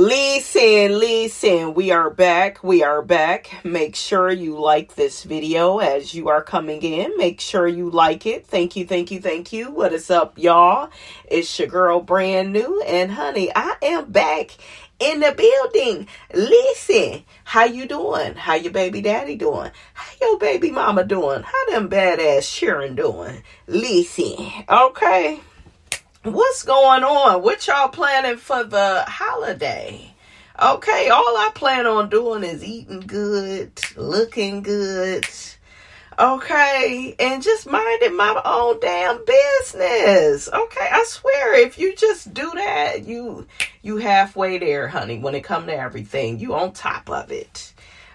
Listen, we are back. Make sure you like this video as you are coming in. Make sure you like it. Thank you. What is up, y'all? It's your girl, brand new. And honey, I am back in the building. Listen, how you doing? How your baby daddy doing? How your baby mama doing? How them badass Sharon doing? Listen, okay. What's going on? What y'all planning for the holiday? Okay, all I plan on doing is eating good, looking good, okay, and just minding my own damn business. Okay, I swear, if you just do that, you halfway there, honey. When it come to everything, you on top of it.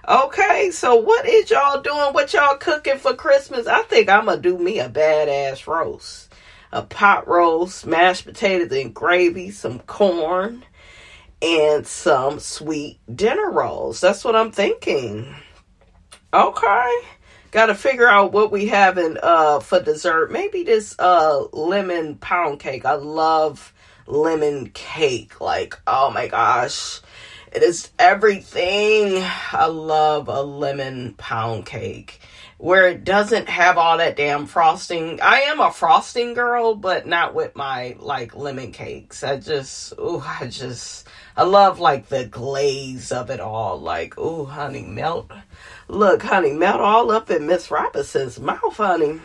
Okay, so what is y'all doing? What y'all cooking for Christmas? I think I'm gonna do me a badass roast. A pot roast, mashed potatoes and gravy, some corn, and some sweet dinner rolls. That's what I'm thinking. Okay. Got to figure out what we having for dessert. Maybe this lemon pound cake. I love lemon cake. Like, oh my gosh. It is everything. I love a lemon pound cake where it doesn't have all that damn frosting. I am a frosting girl, but not with my like lemon cakes. I love like the glaze of it all. Like, ooh, honey, melt. Look, honey, melt all up in Miss Robinson's mouth, honey.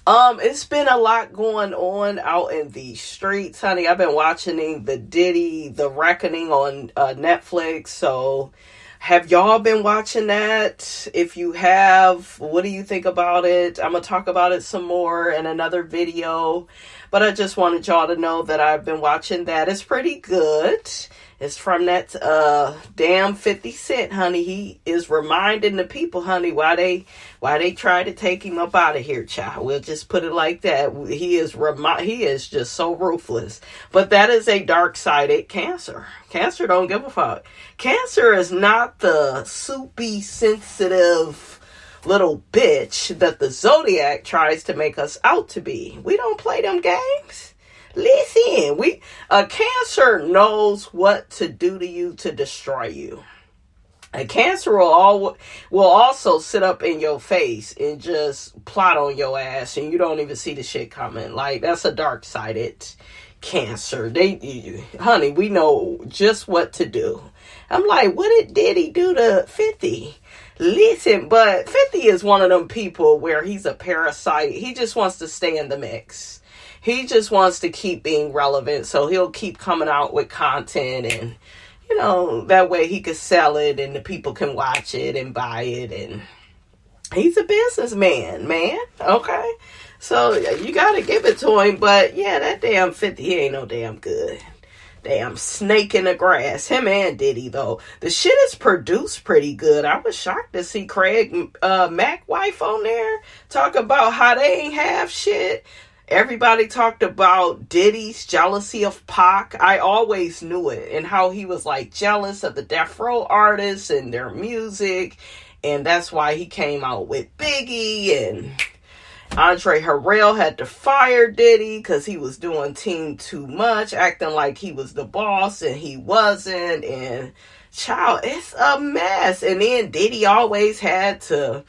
It's been a lot going on out in the streets, honey. I've been watching The Reckoning on Netflix. So have y'all been watching that? If you have, what do you think about it? I'm going to talk about it some more in another video. But I just wanted y'all to know that I've been watching that. It's pretty good. It's from that damn 50 Cent, honey. He is reminding the people, honey, why they try to take him up out of here, child. We'll just put it like that. He is just so ruthless. But that is a dark-sided Cancer. Cancer don't give a fuck. Cancer is not the soupy, sensitive little bitch that the Zodiac tries to make us out to be. We don't play them games. Listen, a Cancer knows what to do to you to destroy you. A Cancer will also sit up in your face and just plot on your ass, and you don't even see the shit coming. Like, that's a dark-sided Cancer. Honey, we know just what to do. I'm like, what did Diddy do to 50? Listen, but 50 is one of them people where he's a parasite. He just wants to stay in the mix. He just wants to keep being relevant, so he'll keep coming out with content, and, you know, that way he could sell it, and the people can watch it and buy it, and he's a businessman, man, okay? So, you gotta give it to him, but, yeah, that damn 50, he ain't no damn good. Damn snake in the grass. Him and Diddy, though. The shit is produced pretty good. I was shocked to see Craig Mack wife on there talk about how they ain't have shit. Everybody talked about Diddy's jealousy of Pac. I always knew it. And how he was like jealous of the Death Row artists and their music. And that's why he came out with Biggie. And Andre Harrell had to fire Diddy because he was doing Team Too Much, acting like he was the boss and he wasn't. And child, it's a mess. And then Diddy always had to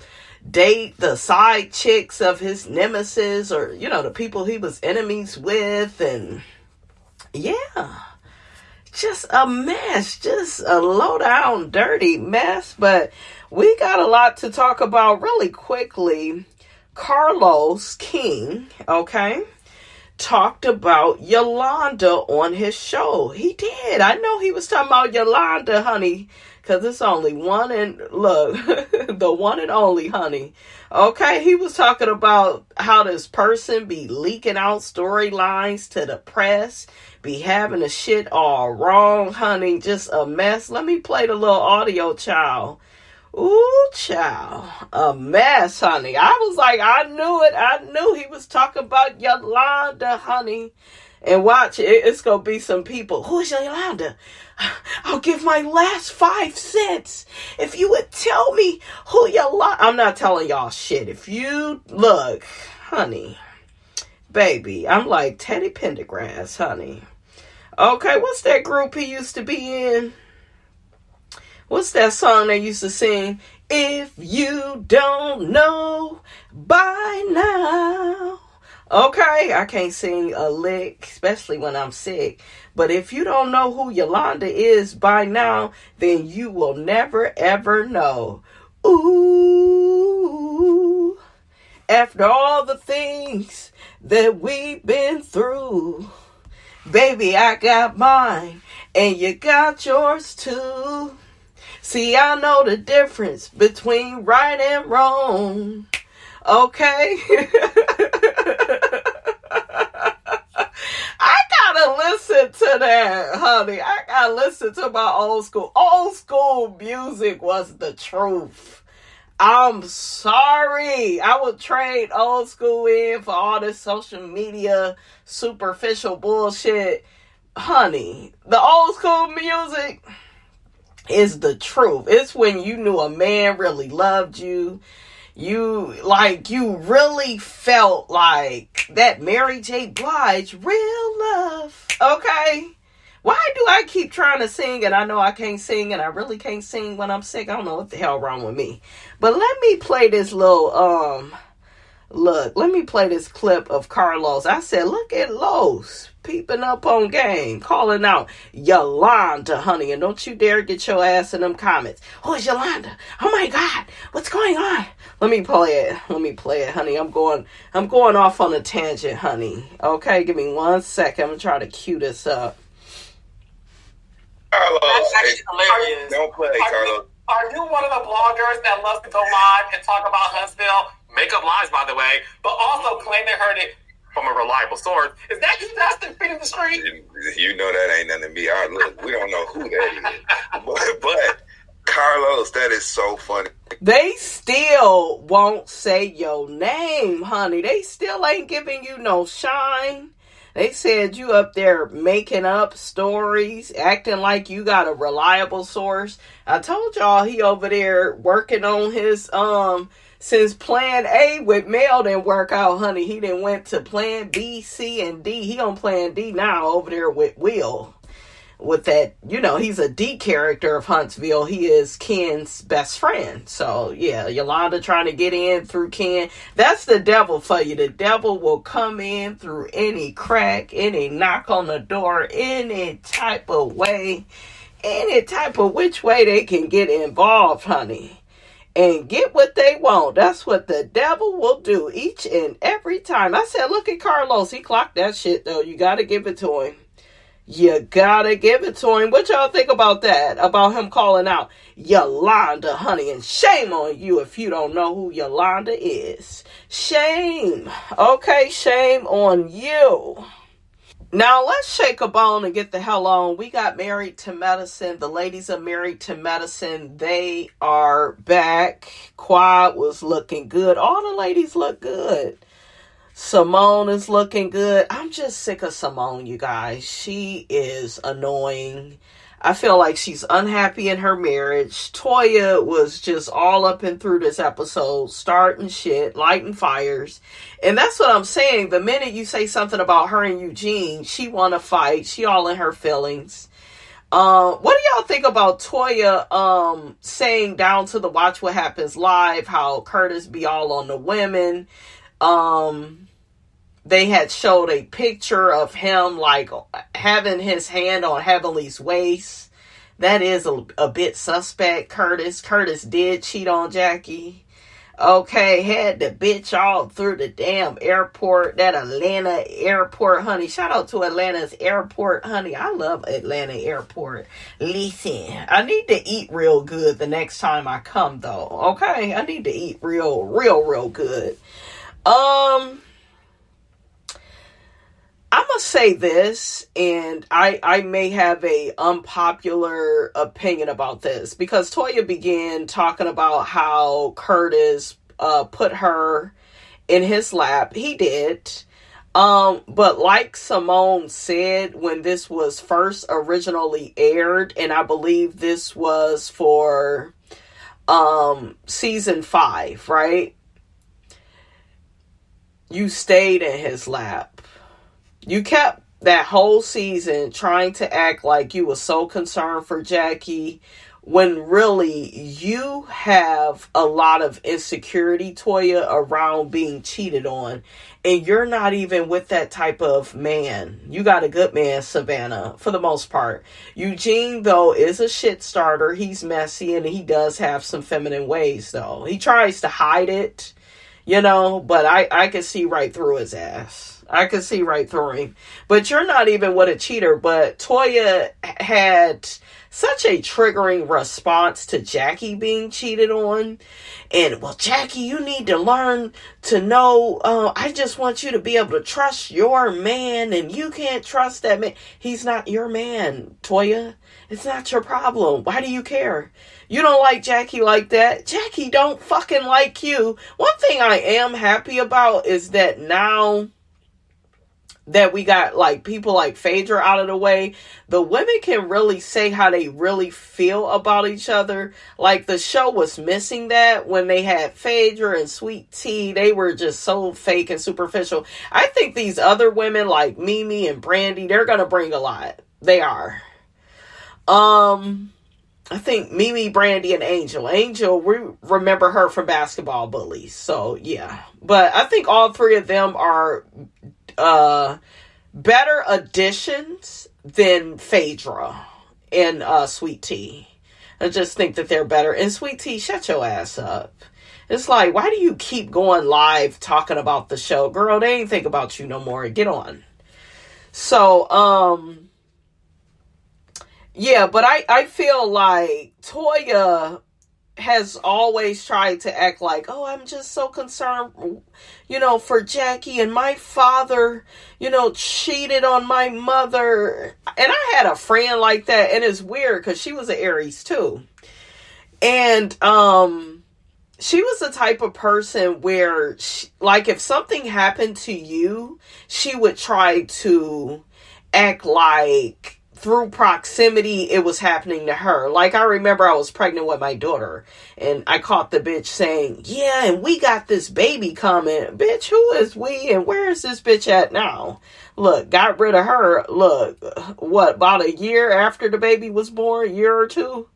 date the side chicks of his nemesis, or, you know, the people he was enemies with. And yeah, just a mess, just a low down dirty mess. But we got a lot to talk about really quickly. Carlos King, okay, talked about Yolanda on his show. He did. I know he was talking about Yolanda, honey, because it's only one, and look, the one and only, honey. Okay, he was talking about how this person be leaking out storylines to the press, be having the shit all wrong, honey, just a mess. Let me play the little audio, child. Ooh, child, a mess, honey. I was like, I knew it. I knew he was talking about Yolanda, honey. And watch, it's going to be some people. Who is Yolanda? I'll give my last 5 cents if you would tell me who Yolanda. I'm not telling y'all shit. If you look, honey, baby, I'm like Teddy Pendergrass, honey. Okay, what's that group he used to be in? What's that song they used to sing? If you don't know by now. Okay, I can't sing a lick, especially when I'm sick. But if you don't know who Yolanda is by now, then you will never ever know. Ooh, after all the things that we've been through, baby, I got mine and you got yours too. See, I know the difference between right and wrong. Okay? I gotta listen to that, honey. I gotta listen to my old school. Old school music was the truth. I'm sorry. I would trade old school in for all this social media superficial bullshit. Honey, the old school music is the truth. It's when you knew a man really loved you. You really felt like that Mary J. Blige real love. Okay? Why do I keep trying to sing and I know I can't sing and I really can't sing when I'm sick? I don't know what the hell wrong with me. But let me play this little let me play this clip of Carlos. I said, look at Los peeping up on game, calling out Yolanda, honey. And don't you dare get your ass in them comments. Who is Yolanda? Oh my God, what's going on? Let me play it, honey. I'm going off on a tangent, honey. Okay, give me 1 second. I'm gonna try to cue this up. Carlos, that's hilarious. Don't play, Carlos. Are you one of the bloggers that loves to go live and talk about Huntsville? Make up lies, by the way, but also claim they heard it from a reliable source. Is that you, Dustin, feet in the street? You know that ain't nothing to me. Look, we don't know who that is. But Carlos, that is so funny. They still won't say your name, honey. They still ain't giving you no shine. They said you up there making up stories, acting like you got a reliable source. I told y'all he over there working on his since plan A with Mel didn't work out, honey. He done went to plan B, C, and D. He on plan D now over there with Will. With that, he's a D character of Huntsville. He is Ken's best friend. So, yeah, Yolanda trying to get in through Ken. That's the devil for you. The devil will come in through any crack, any knock on the door, any type of way, any type of which way they can get involved, honey. And get what they want. That's what the devil will do each and every time. I said, look at Carlos. He clocked that shit, though. You got to give it to him. You gotta give it to him. What y'all think about that? About him calling out Yolanda, honey. And shame on you if you don't know who Yolanda is. Shame. Okay, shame on you. Now, let's shake a bone and get the hell on. We got Married to Medicine. The ladies are Married to Medicine. They are back. Quad was looking good. All the ladies look good. Simone is looking good. I'm just sick of Simone, you guys. She is annoying. I feel like she's unhappy in her marriage. Toya was just all up and through this episode, starting shit, lighting fires. And that's what I'm saying. The minute you say something about her and Eugene, she want to fight. She all in her feelings. What do y'all think about Toya saying down to the Watch What Happens Live how Curtis be all on the women? They had showed a picture of him like having his hand on Heavenly's waist. That is a bit suspect. Curtis did cheat on Jackie. Okay, had the bitch all through the damn airport. That Atlanta airport, honey. Shout out to Atlanta's airport, honey. I love Atlanta airport. Listen, I need to eat real good the next time I come, though. Okay, I need to eat real good. I'm going to say this, and I may have a unpopular opinion about this, because Toya began talking about how Curtis put her in his lap. He did. But like Simone said, when this was first originally aired, and I believe this was for season 5, right? You stayed in his lap. You kept that whole season trying to act like you were so concerned for Jackie when really you have a lot of insecurity, Toya, around being cheated on. And you're not even with that type of man. You got a good man, Savannah, for the most part. Eugene, though, is a shit starter. He's messy and he does have some feminine ways, though. He tries to hide it, but I can see right through his ass. I can see right through him. But you're not even with a cheater. But Toya had such a triggering response to Jackie being cheated on. And, well, Jackie, you need to learn to know, I just want you to be able to trust your man, and you can't trust that man. He's not your man, Toya. It's not your problem. Why do you care? You don't like Jackie like that. Jackie don't fucking like you. One thing I am happy about is that now that we got like people like Phaedra out of the way, the women can really say how they really feel about each other. Like the show was missing that when they had Phaedra and Sweet Tea. They were just so fake and superficial. I think these other women like Mimi and Brandy, they're gonna bring a lot. They are. I think Mimi, Brandy, and Angel. Angel, we remember her from Basketball Bullies. So yeah, but I think all three of them are better additions than Phaedra and Sweet Tea. I just think that they're better. And Sweet Tea, shut your ass up. It's like, why do you keep going live talking about the show? Girl, they ain't think about you no more. Get on. So, yeah, but I feel like Toya has always tried to act like, oh, I'm just so concerned, for Jackie, and my father, cheated on my mother. And I had a friend like that, and it's weird because she was an Aries too. And she was the type of person where, like, if something happened to you, she would try to act like through proximity, it was happening to her. Like, I remember I was pregnant with my daughter, and I caught the bitch saying, yeah, and we got this baby coming. Bitch, who is we, and where is this bitch at now? Look, got rid of her, about a year after the baby was born, a year or two?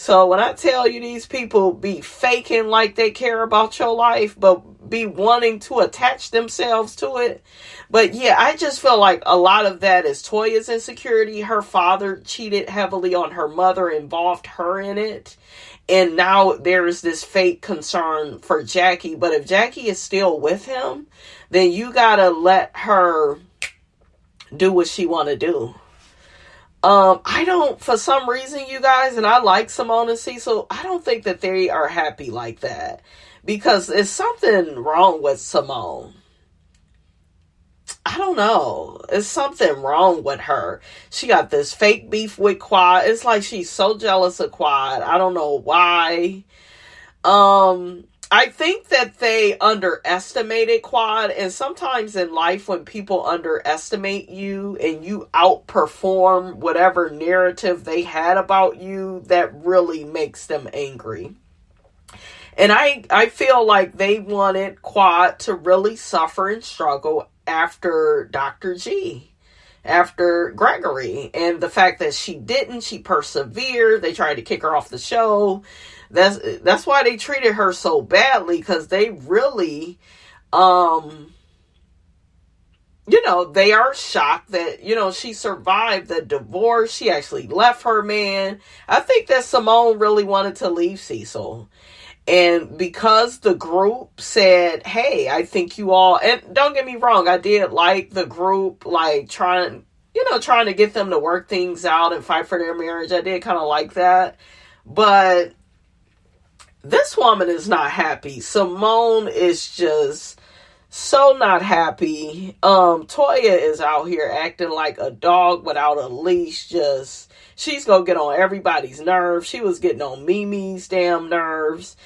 So when I tell you these people be faking like they care about your life, but be wanting to attach themselves to it. But yeah, I just feel like a lot of that is Toya's insecurity. Her father cheated heavily on her mother, involved her in it. And now there's this fake concern for Jackie. But if Jackie is still with him, then you gotta let her do what she want to do. I don't, for some reason, you guys, and I like Simone and Cecil, I don't think that they are happy like that. Because there's something wrong with Simone. I don't know. It's something wrong with her. She got this fake beef with Quad. It's like she's so jealous of Quad. I don't know why. I think that they underestimated Quad, and sometimes in life when people underestimate you and you outperform whatever narrative they had about you, that really makes them angry. And I feel like they wanted Quad to really suffer and struggle after Dr. G, after Gregory, and the fact that she didn't, she persevered. They tried to kick her off the show. That's why they treated her so badly, because they really, they are shocked that, she survived the divorce. She actually left her man. I think that Simone really wanted to leave Cecil. And because the group said, hey, I think you all, and don't get me wrong, I did like the group, like trying to get them to work things out and fight for their marriage. I did kind of like that. But this woman is not happy. Simone is just so not happy. Toya is out here acting like a dog without a leash. She's gonna get on everybody's nerves. She was getting on Mimi's damn nerves.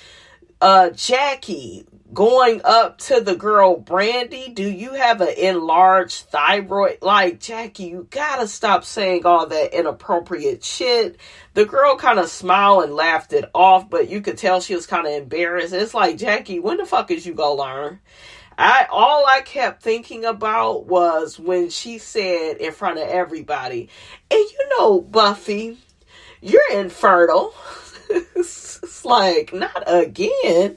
Jackie going up to the girl Brandy. Do you have an enlarged thyroid? Like, Jackie, you gotta stop saying all that inappropriate shit. The girl kind of smiled and laughed it off, but you could tell she was kind of embarrassed. It's like, Jackie, when the fuck is you gonna learn? All I kept thinking about was when she said in front of everybody, and you know, Buffy, you're infertile. It's like, not again.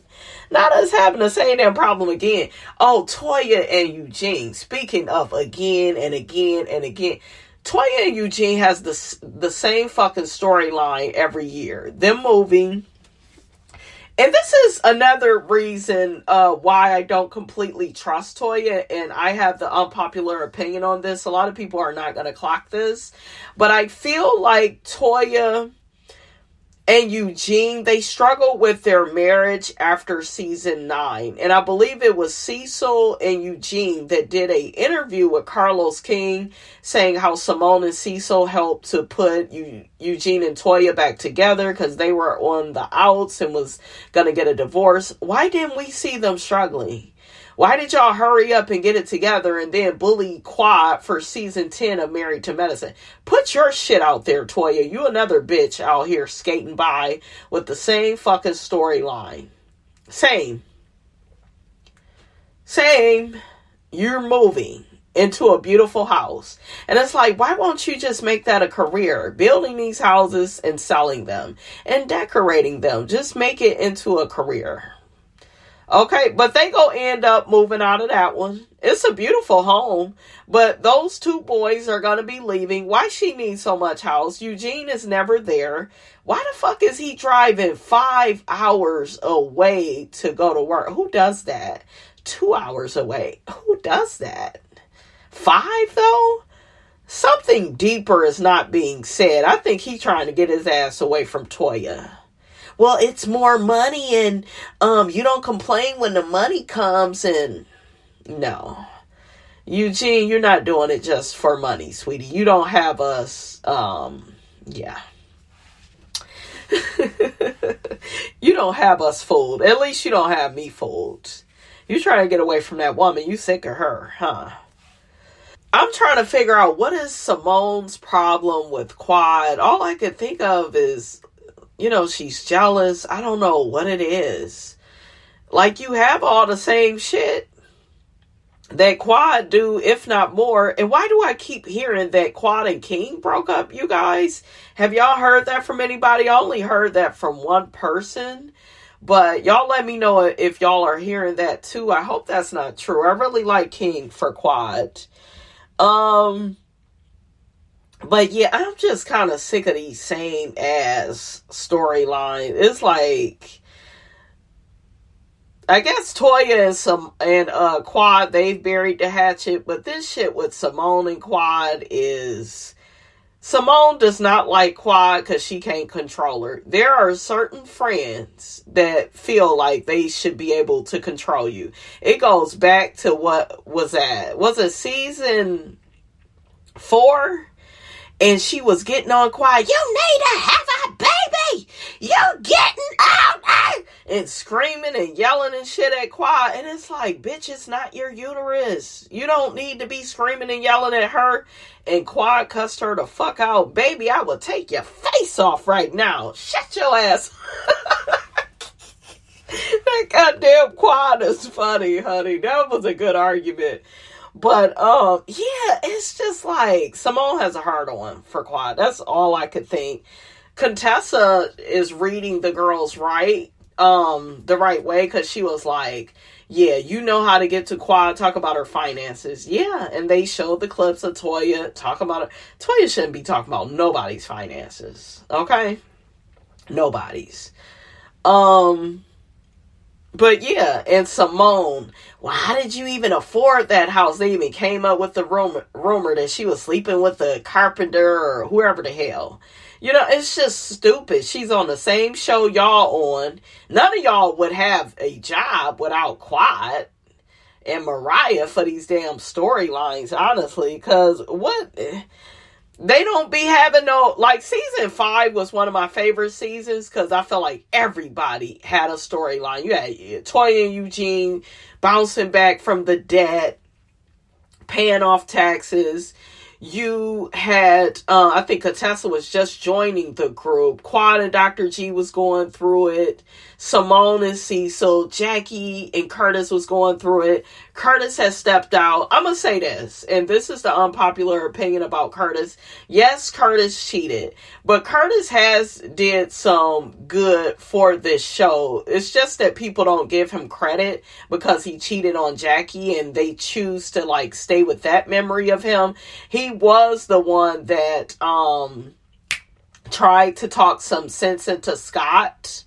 Not us having the same damn problem again. Oh, Toya and Eugene. Speaking of again and again and again. Toya and Eugene has the same fucking storyline every year. Them moving. And this is another reason why I don't completely trust Toya. And I have the unpopular opinion on this. A lot of people are not going to clock this. But I feel like Toya and Eugene, they struggled with their marriage after season 9. And I believe it was Cecil and Eugene that did a interview with Carlos King saying how Simone and Cecil helped to put Eugene and Toya back together because they were on the outs and was going to get a divorce. Why didn't we see them struggling? Why did y'all hurry up and get it together and then bully Quad for season 10 of Married to Medicine? Put your shit out there, Toya. You another bitch out here skating by with the same fucking storyline. Same. You're moving into a beautiful house. And it's like, why won't you just make that a career? Building these houses and selling them and decorating them. Just make it into a career. Okay, but they gonna end up moving out of that one. It's a beautiful home, but those two boys are gonna be leaving. Why she needs so much house? Eugene is never there. Why the fuck is he driving 5 hours away to go to work? Who does that? 2 hours away. Who does that? 5 though? Something deeper is not being said. I think he's trying to get his ass away from Toya. Well, it's more money and you don't complain when the money comes and no. Eugene, you're not doing it just for money, sweetie. You don't have us, yeah. You don't have us fooled. At least you don't have me fooled. You trying to get away from that woman. You sick of her, huh? I'm trying to figure out what is Simone's problem with Quad. All I can think of is, you know, she's jealous. I don't know what it is. Like, you have all the same shit that Quad do, if not more. And why do I keep hearing that Quad and King broke up, you guys? Have y'all heard that from anybody? I only heard that from one person. But y'all let me know if y'all are hearing that too. I hope that's not true. I really like King for Quad. But yeah, I'm just kind of sick of these same ass storylines. It's like, I guess Toya and Quad, they've buried the hatchet, but this shit with Simone and Quad is, Simone does not like Quad because she can't control her. There are certain friends that feel like they should be able to control you. It goes back to what was that? Was it season 4? And she was getting on Quad. You need to have a baby. You're getting out. And screaming and yelling and shit at Quad. And it's like, bitch, it's not your uterus. You don't need to be screaming and yelling at her. And Quad cussed her the fuck out. Baby, I will take your face off right now. Shut your ass. That goddamn Quad is funny, honey. That was a good argument. But, yeah, it's just like, Simone has a hard on for Quad. That's all I could think. Contessa is reading the girls right, the right way, because she was like, yeah, you know how to get to Quad, talk about her finances. Yeah, and they showed the clips of Toya, talk about it. Toya shouldn't be talking about nobody's finances, okay? Nobody's. But yeah, and Simone, well, how did you even afford that house? They even came up with the rumor that she was sleeping with the carpenter or whoever the hell. You know, it's just stupid. She's on the same show y'all on. None of y'all would have a job without Quad and Mariah for these damn storylines, honestly. Because what... They don't be having no, like, season 5 was one of my favorite seasons because I felt like everybody had a storyline. You had Toya and Eugene bouncing back from the debt, paying off taxes. you had, I think Contessa was just joining the group. Quad and Dr. G was going through it. Simone and Cecil, Jackie and Curtis was going through it. Curtis has stepped out. I'm going to say this, and this is the unpopular opinion about Curtis. Yes, Curtis cheated, but Curtis has did some good for this show. It's just that people don't give him credit because he cheated on Jackie, and they choose to like stay with that memory of him. He was the one that tried to talk some sense into Scott.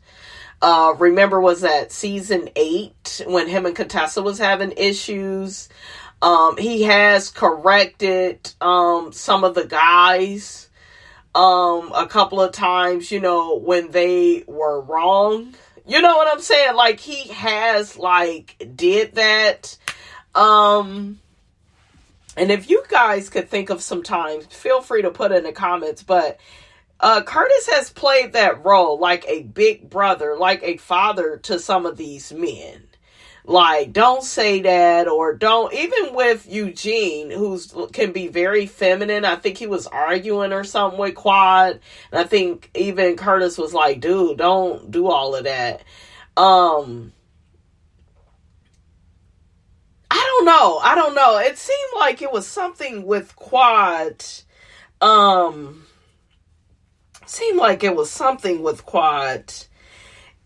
Remember, was that season 8 when him and Contessa was having issues? He has corrected some of the guys a couple of times, you know, when they were wrong. You know what I'm saying? Like, he has like did that. And if you guys could think of some times, feel free to put in the comments, but Curtis has played that role like a big brother, like a father to some of these men. Like, don't say that, or don't, even with Eugene, can be very feminine. I think he was arguing or something with Quad. And I think even Curtis was like, dude, don't do all of that. I don't know. It seemed like it was something with Quad.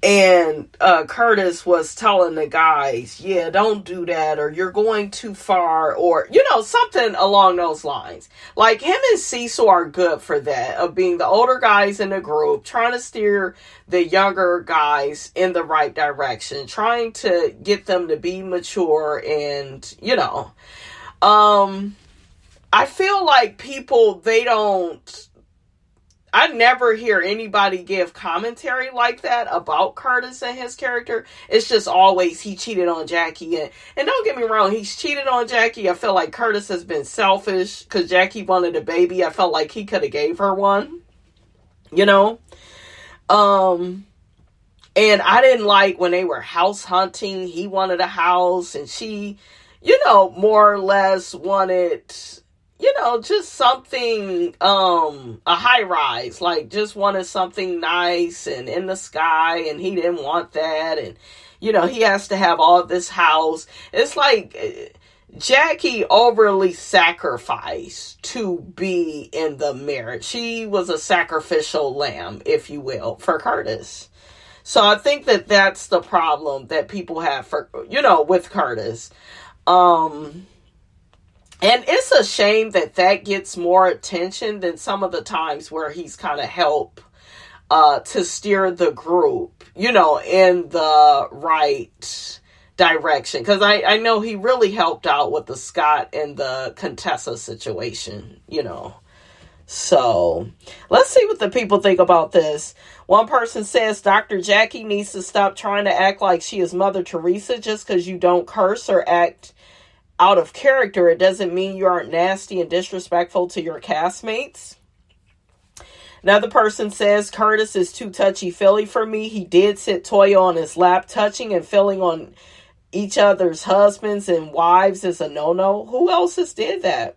And Curtis was telling the guys, yeah, don't do that, or you're going too far, or, you know, something along those lines. Like, him and Cecil are good for that, of being the older guys in the group, trying to steer the younger guys in the right direction, trying to get them to be mature, and, you know. I feel like people, I never hear anybody give commentary like that about Curtis and his character. It's just always he cheated on Jackie. And don't get me wrong, he's cheated on Jackie. I feel like Curtis has been selfish because Jackie wanted a baby. I felt like he could have gave her one, you know. And I didn't like when they were house hunting. He wanted a house and she, you know, more or less wanted, you know, just something, a high rise, like just wanted something nice and in the sky, and he didn't want that. And, you know, he has to have all this house. It's like Jackie overly sacrificed to be in the marriage. She was a sacrificial lamb, if you will, for Curtis. So I think that that's the problem that people have for, you know, with Curtis. And it's a shame that gets more attention than some of the times where he's kind of helped to steer the group, you know, in the right direction. Because I know he really helped out with the Scott and the Contessa situation, you know. So, let's see what the people think about this. One person says, Dr. Jackie needs to stop trying to act like she is Mother Teresa. Just because you don't curse or act out of character, it doesn't mean you aren't nasty and disrespectful to your castmates. Another person says, Curtis is too touchy-feely for me. He did sit Toya on his lap. Touching and feeling on each other's husbands and wives is a no-no. Who else has did that?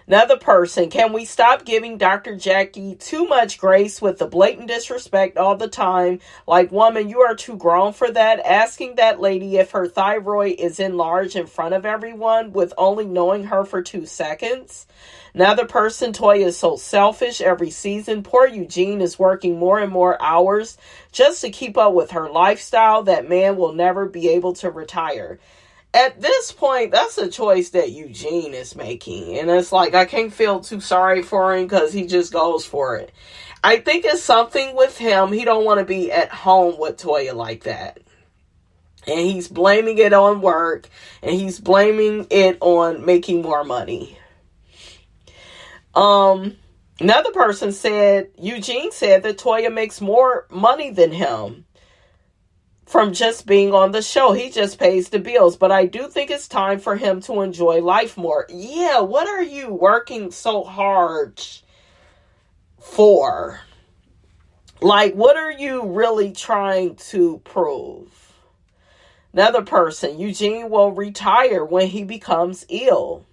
Another person, can we stop giving Dr. Jackie too much grace with the blatant disrespect all the time? Like, woman, you are too grown for that. Asking that lady if her thyroid is enlarged in front of everyone with only knowing her for 2 seconds. Another person, Toya is so selfish every season. Poor Eugene is working more and more hours just to keep up with her lifestyle. That man will never be able to retire. At this point, that's a choice that Eugene is making. And it's like, I can't feel too sorry for him because he just goes for it. I think it's something with him. He don't want to be at home with Toya like that. And he's blaming it on work. And he's blaming it on making more money. Another person said, Eugene said that Toya makes more money than him from just being on the show. He just pays the bills. But I do think it's time for him to enjoy life more. Yeah, what are you working so hard for? Like, what are you really trying to prove? Another person, Eugene will retire when he becomes ill.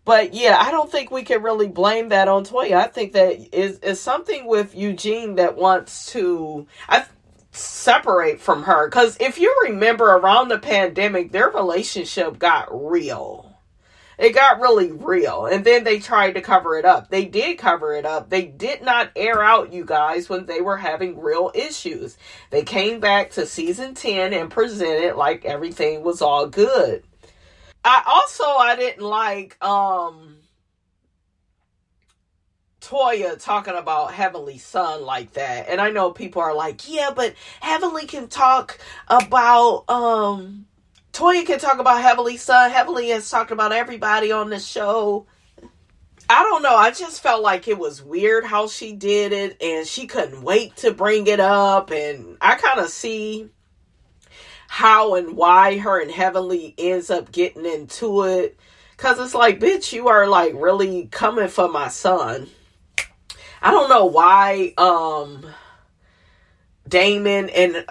But yeah, I don't think we can really blame that on Toya. I think that is something with Eugene that wants to separate from her. Because if you remember, around the pandemic, their relationship got real. It got really real. And then they tried to cover it up. They did cover it up. They did not air out, you guys, when they were having real issues. They came back to season 10 and presented like everything was all good. I didn't like Toya talking about Heavenly Son like that. And I know people are like, yeah, but Heavenly can talk about Toya can talk about Heavenly Son. Heavenly has talked about everybody on the show. I don't know. I just felt like it was weird how she did it, and she couldn't wait to bring it up. And I kind of see how and why her and Heavenly ends up getting into it. Because it's like, bitch, you are like really coming for my son. I don't know why Damon and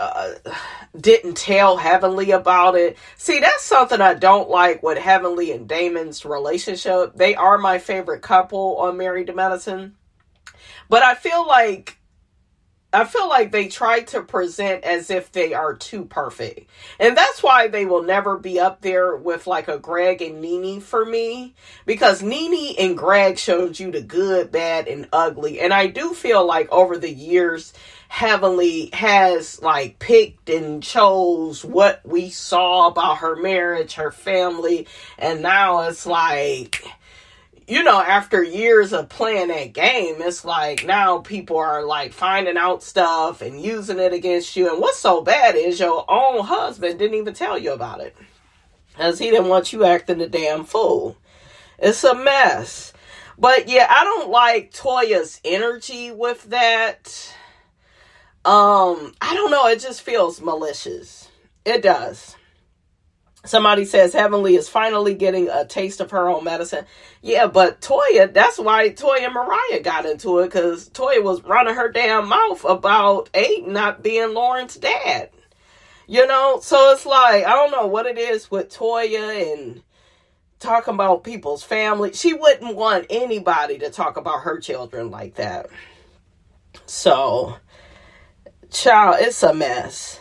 didn't tell Heavenly about it. See, that's something I don't like with Heavenly and Damon's relationship. They are my favorite couple on Married to Medicine. But I feel like they try to present as if they are too perfect. And that's why they will never be up there with like a Greg and Nene for me. Because Nene and Greg showed you the good, bad, and ugly. And I do feel like over the years, Heavenly has like picked and chose what we saw about her marriage, her family. And now it's like, you know, after years of playing that game, it's like now people are like finding out stuff and using it against you. And what's so bad is your own husband didn't even tell you about it, because he didn't want you acting a damn fool. It's a mess. But yeah, I don't like Toya's energy with that. I don't know. It just feels malicious. It does. Somebody says Heavenly is finally getting a taste of her own medicine. Yeah, but Toya, that's why Toya and Mariah got into it, because Toya was running her damn mouth about Aiden not being Lauren's dad. You know, so it's like, I don't know what it is with Toya and talking about people's family. She wouldn't want anybody to talk about her children like that. So, child, it's a mess.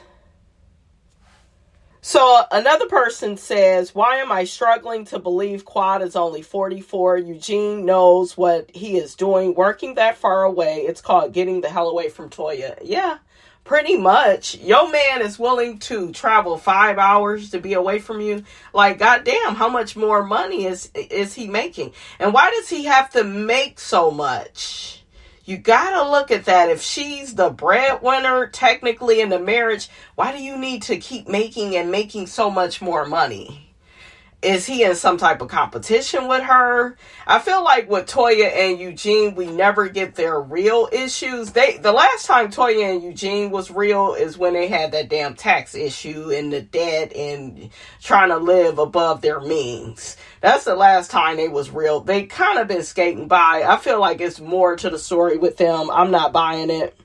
So another person says, why am I struggling to believe Quad is only 44? Eugene knows what he is doing, working that far away. It's called getting the hell away from Toya. Yeah, pretty much. Your man is willing to travel 5 hours to be away from you. Like, goddamn, how much more money is he making? And why does he have to make so much? You gotta look at that. If she's the breadwinner, technically in the marriage, why do you need to keep making so much more money? Is he in some type of competition with her? I feel like with Toya and Eugene, we never get their real issues. The last time Toya and Eugene was real is when they had that damn tax issue and the debt and trying to live above their means. That's the last time they was real. They kind of been skating by. I feel like it's more to the story with them. I'm not buying it.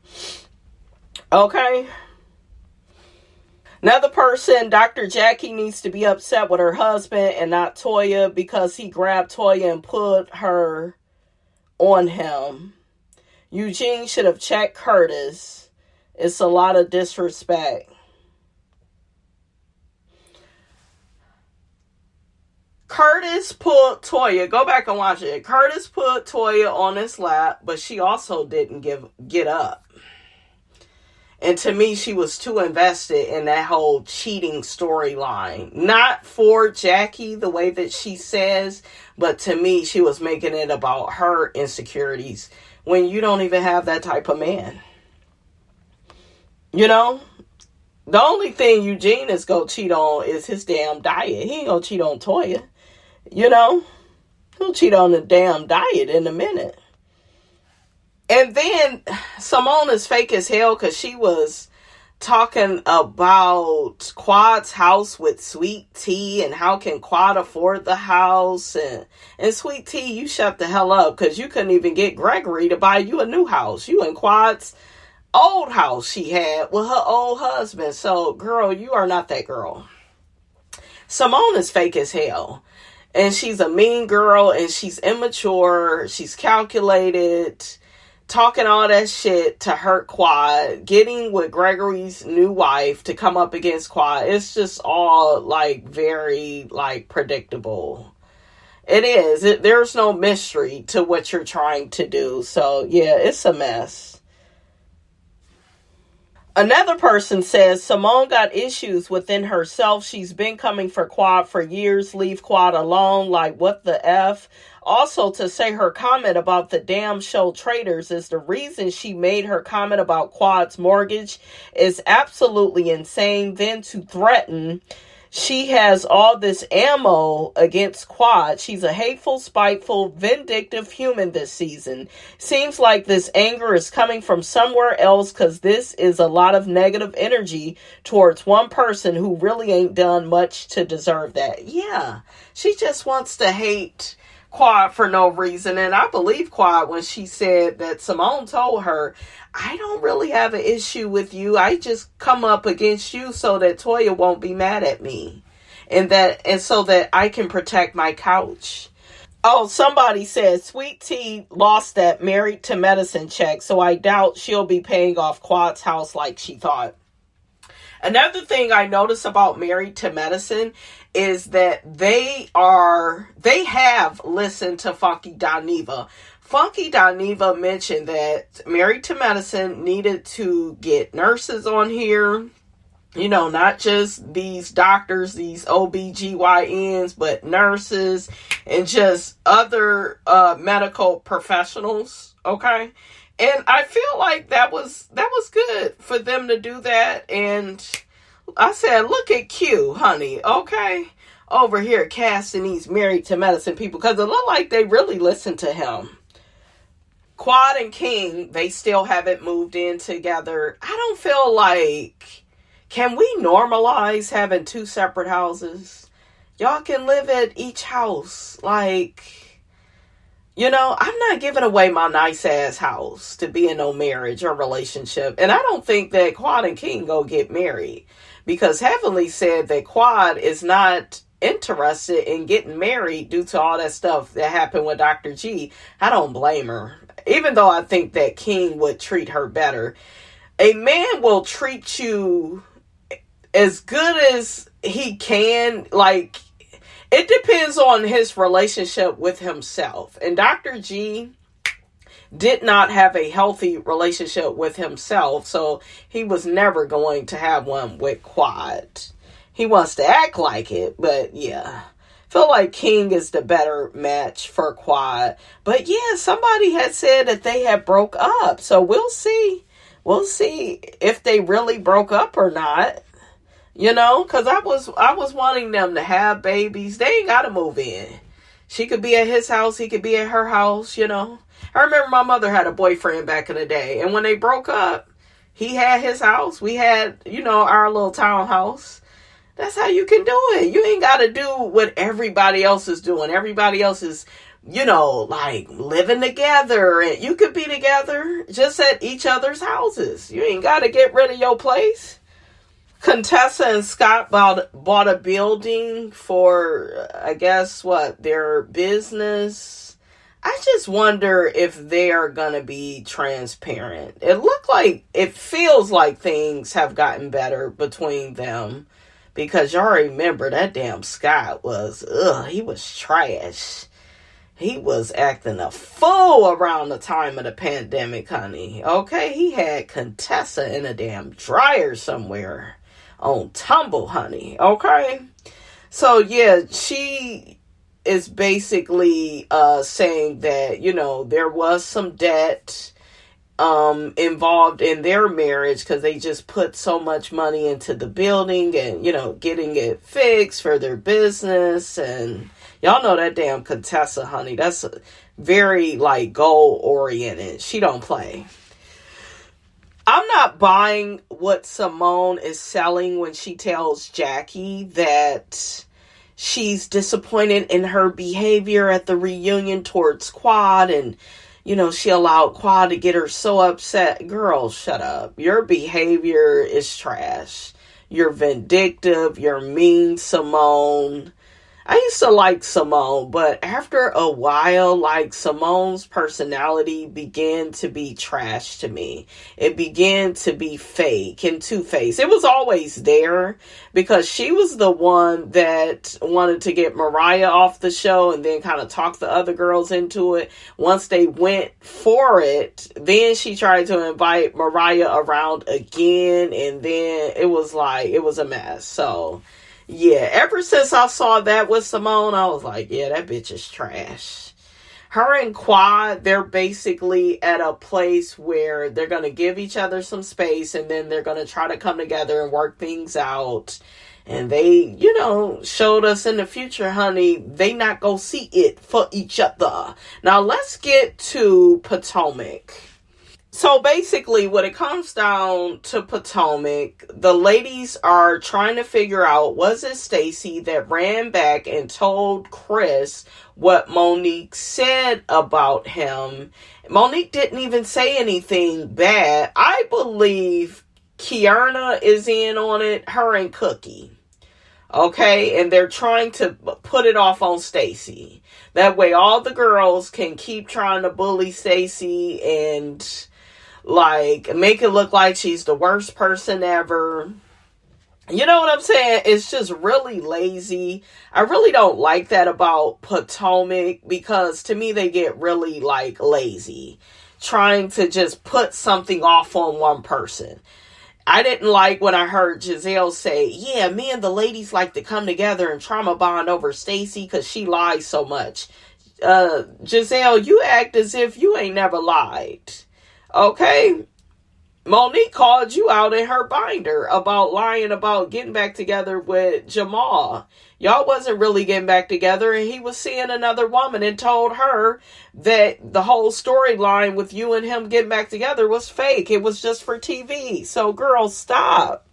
Okay. Another person, Dr. Jackie needs to be upset with her husband and not Toya, because he grabbed Toya and put her on him. Eugene should have checked Curtis. It's a lot of disrespect. Curtis put Toya, go back and watch it. Curtis put Toya on his lap, but she also didn't get up. And to me, she was too invested in that whole cheating storyline. Not for Jackie, the way that she says, but to me, she was making it about her insecurities when you don't even have that type of man. You know? The only thing Eugene is going to cheat on is his damn diet. He ain't going to cheat on Toya. You know? He'll cheat on the damn diet in a minute. And then Simone is fake as hell, because she was talking about Quad's house with Sweet Tea and how can Quad afford the house. And Sweet Tea, you shut the hell up, because you couldn't even get Gregory to buy you a new house. You in Quad's old house she had with her old husband. So, girl, you are not that girl. Simone is fake as hell. And she's a mean girl, and she's immature, she's calculated, talking all that shit to hurt Quad, getting with Gregory's new wife to come up against Quad. It's just all, like, very, like, predictable. It is. There's no mystery to what you're trying to do. So, yeah, it's a mess. Another person says Simone got issues within herself. She's been coming for Quad for years. Leave Quad alone. Like, what the F? Also, to say her comment about the damn show Traitors is the reason she made her comment about Quad's mortgage is absolutely insane. Then to threaten she has all this ammo against Quad. She's a hateful, spiteful, vindictive human this season. Seems like this anger is coming from somewhere else because this is a lot of negative energy towards one person who really ain't done much to deserve that. Yeah, she just wants to hate Quad for no reason. And I believe Quad when she said that Simone told her, I don't really have an issue with you. I just come up against you so that Toya won't be mad at me. And so that I can protect my couch. Oh, somebody says Sweet Tea lost that Married to Medicine check, so I doubt she'll be paying off Quad's house like she thought. Another thing I notice about Married to Medicine is that they have listened to Funky Dineva. Funky Dineva mentioned that Married to Medicine needed to get nurses on here. You know, not just these doctors, these OBGYNs, but nurses and just other medical professionals. Okay. And I feel like that was good for them to do that. And I said, look at Q, honey. Okay. Over here casting these Married to Medicine people because it looked like they really listened to him. Quad and King, they still haven't moved in together. I don't feel like, can we normalize having two separate houses? Y'all can live at each house. Like, you know, I'm not giving away my nice ass house to be in no marriage or relationship. And I don't think that Quad and King go get married because Heavenly said that Quad is not interested in getting married due to all that stuff that happened with Dr. G. I don't blame her. Even though I think that King would treat her better. A man will treat you as good as he can. Like, it depends on his relationship with himself. And Dr. G did not have a healthy relationship with himself. So he was never going to have one with Quad. He wants to act like it, but yeah. Feel like King is the better match for Quad. But yeah, somebody had said that they had broke up. So we'll see. We'll see if they really broke up or not. You know, because I was wanting them to have babies. They ain't got to move in. She could be at his house. He could be at her house, you know. I remember my mother had a boyfriend back in the day. And when they broke up, he had his house. We had, you know, our little townhouse. That's how you can do it. You ain't got to do what everybody else is doing. Everybody else is, you know, like living together. And you could be together just at each other's houses. You ain't got to get rid of your place. Contessa and Scott bought a building for, I guess, their business. I just wonder if they are going to be transparent. It feels like things have gotten better between them. Because y'all remember that damn Scott he was trash. He was acting a fool around the time of the pandemic, honey. Okay, he had Contessa in a damn dryer somewhere on Tumble, honey. Okay, so yeah, she is basically saying that, you know, there was some debt involved in their marriage because they just put so much money into the building and, you know, getting it fixed for their business. And y'all know that damn Contessa, honey, that's very like goal oriented. She don't play. I'm not buying what Simone is selling when she tells Jackie that she's disappointed in her behavior at the reunion towards Quad and, you know, she allowed Quad to get her so upset. Girl, shut up. Your behavior is trash. You're vindictive. You're mean, Simone. I used to like Simone, but after a while, like Simone's personality began to be trash to me. It began to be fake and two-faced. It was always there because she was the one that wanted to get Mariah off the show and then kind of talk the other girls into it. Once they went for it, then she tried to invite Mariah around again, and then it was a mess. So yeah, ever since I saw that with Simone, I was like, yeah, that bitch is trash. Her and Quad, they're basically at a place where they're going to give each other some space, and then they're going to try to come together and work things out. And they, showed us in the future, honey, they not go see it for each other. Now, let's get to Potomac. So basically, when it comes down to Potomac, the ladies are trying to figure out, was it Stacy that ran back and told Chris what Monique said about him? Monique didn't even say anything bad. I believe Kierna is in on it, her and Cookie. Okay, and they're trying to put it off on Stacy. That way all the girls can keep trying to bully Stacy and make it look like she's the worst person ever. You know what I'm saying? It's just really lazy. I really don't like that about Potomac, because to me they get really lazy, trying to just put something off on one person. I didn't like when I heard Giselle say, yeah, me and the ladies like to come together and trauma bond over Stacy because she lies so much. Giselle, you act as if you ain't never lied. Okay? Monique called you out in her binder about lying about getting back together with Jamal. Y'all wasn't really getting back together, and he was seeing another woman and told her that the whole storyline with you and him getting back together was fake. It was just for TV. So, girls, stop.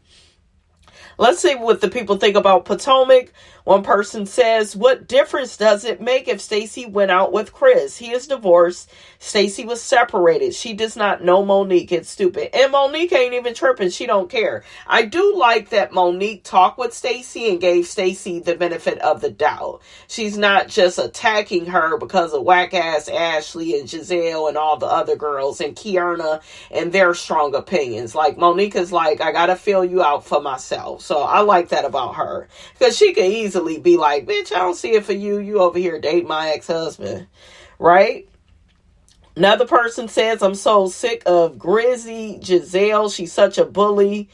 Let's see what the people think about Potomac. One person says, what difference does it make if Stacy went out with Chris? He is divorced. Stacy was separated. She does not know Monique. It's stupid. And Monique ain't even tripping. She don't care. I do like that Monique talked with Stacy and gave Stacy the benefit of the doubt. She's not just attacking her because of whack-ass Ashley and Giselle and all the other girls and Kierna and their strong opinions. Like, Monique is like, I gotta feel you out for myself. So I like that about her. Because she could easily be like, bitch, I don't see it for you. You over here dating my ex-husband. Right? Another person says, I'm so sick of Grizzy Giselle. She's such a bully.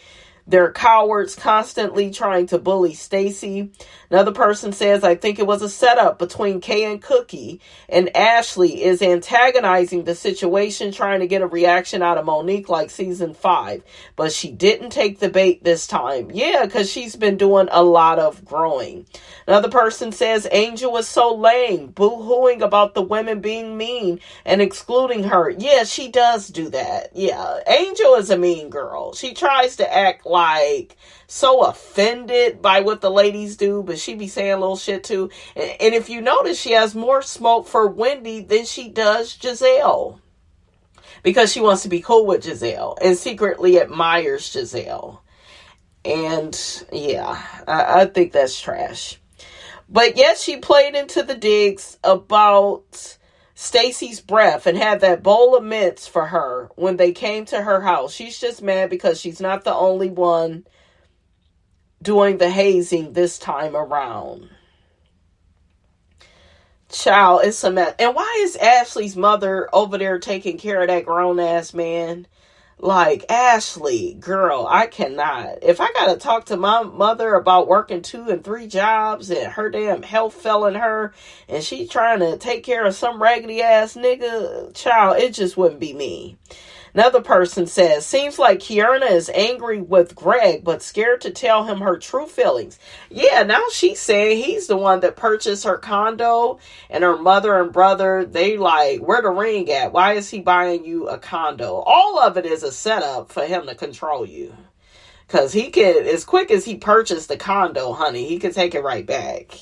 They're cowards, constantly trying to bully Stacy. Another person says, I think it was a setup between Kay and Cookie, and Ashley is antagonizing the situation, trying to get a reaction out of Monique like season 5. But she didn't take the bait this time. Yeah, because she's been doing a lot of growing. Another person says, Angel is so lame, boo-hooing about the women being mean and excluding her. Yeah, she does do that. Yeah, Angel is a mean girl. She tries to act like so offended by what the ladies do, but she be saying little shit too. And if you notice, she has more smoke for Wendy than she does Giselle, because she wants to be cool with Giselle and secretly admires Giselle. And yeah, I think that's trash. But yes, she played into the digs about Stacy's breath and had that bowl of mints for her when they came to her house. She's just mad because she's not the only one doing the hazing this time around. Child, it's a mess. And why is Ashley's mother over there taking care of that grown-ass man? Like, Ashley, girl, I cannot. If I gotta talk to my mother about working 2 and 3 jobs and her damn health failing her and she trying to take care of some raggedy ass nigga, child, it just wouldn't be me. Another person says, seems like Kierna is angry with Greg, but scared to tell him her true feelings. Yeah, now she's saying he's the one that purchased her condo, and her mother and brother, they like, where the ring at? Why is he buying you a condo? All of it is a setup for him to control you. Because he can, as quick as he purchased the condo, honey, he could take it right back.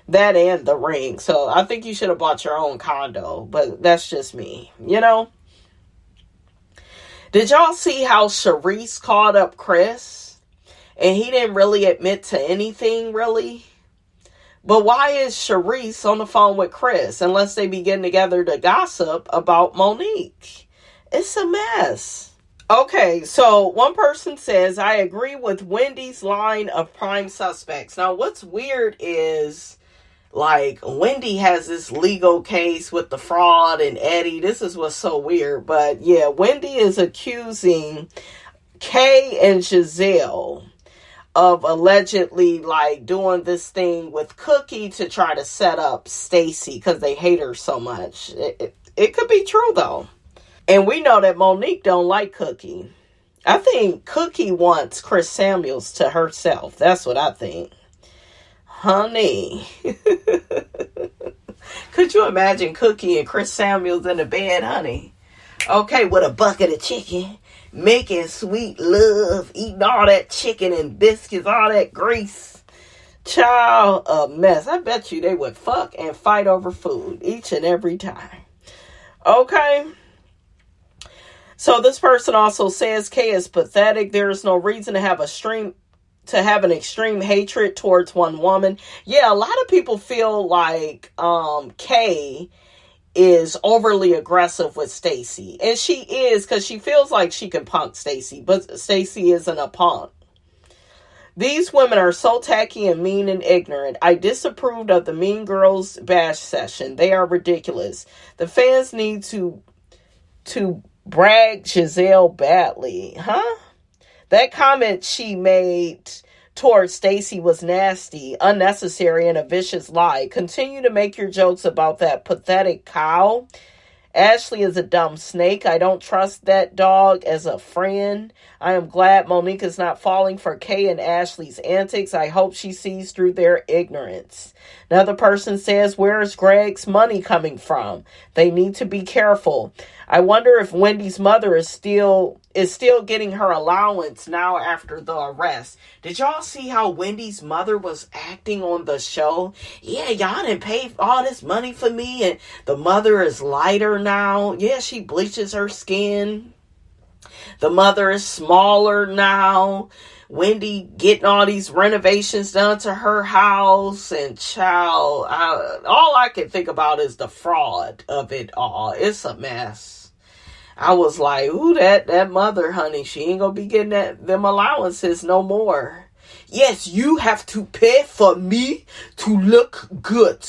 That and the ring. So I think you should have bought your own condo, but that's just me, you know? Did y'all see how Charisse called up Chris? And he didn't really admit to anything, really. But why is Sharice on the phone with Chris unless they be getting together to gossip about Monique? It's a mess. Okay, so one person says, I agree with Wendy's line of prime suspects. Now, what's weird is, like, Wendy has this legal case with the fraud and Eddie. This is what's so weird. But, yeah, Wendy is accusing Kay and Giselle of allegedly, like, doing this thing with Cookie to try to set up Stacy because they hate her so much. It could be true, though. And we know that Monique don't like Cookie. I think Cookie wants Chris Samuels to herself. That's what I think. Honey. Could you imagine Cookie and Chris Samuels in the bed, honey? Okay, with a bucket of chicken. Making sweet love. Eating all that chicken and biscuits. All that grease. Child, a mess. I bet you they would fuck and fight over food. Each and every time. Okay. So this person also says Kay is pathetic. There is no reason to have an extreme hatred towards one woman. Yeah, a lot of people feel like Kay is overly aggressive with Stacy. And she is, because she feels like she can punk Stacy, but Stacy isn't a punk. These women are so tacky and mean and ignorant. I disapproved of the Mean Girls bash session. They are ridiculous. The fans need to brag Giselle badly. Huh? That comment she made towards Stacy was nasty, unnecessary, and a vicious lie. Continue to make your jokes about that pathetic cow. Ashley is a dumb snake. I don't trust that dog as a friend. I am glad Monique is not falling for Kay and Ashley's antics. I hope she sees through their ignorance. Another person says, where is Greg's money coming from? They need to be careful. I wonder if Wendy's mother is still getting her allowance now after the arrest. Did y'all see how Wendy's mother was acting on the show? Yeah, y'all didn't pay all this money for me, and the mother is lighter now. Yeah, she bleaches her skin. The mother is smaller now. Wendy getting all these renovations done to her house, and child, all I can think about is the fraud of it all. It's a mess. I was like, ooh, that mother, honey, she ain't gonna be getting them allowances no more. Yes, you have to pay for me to look good.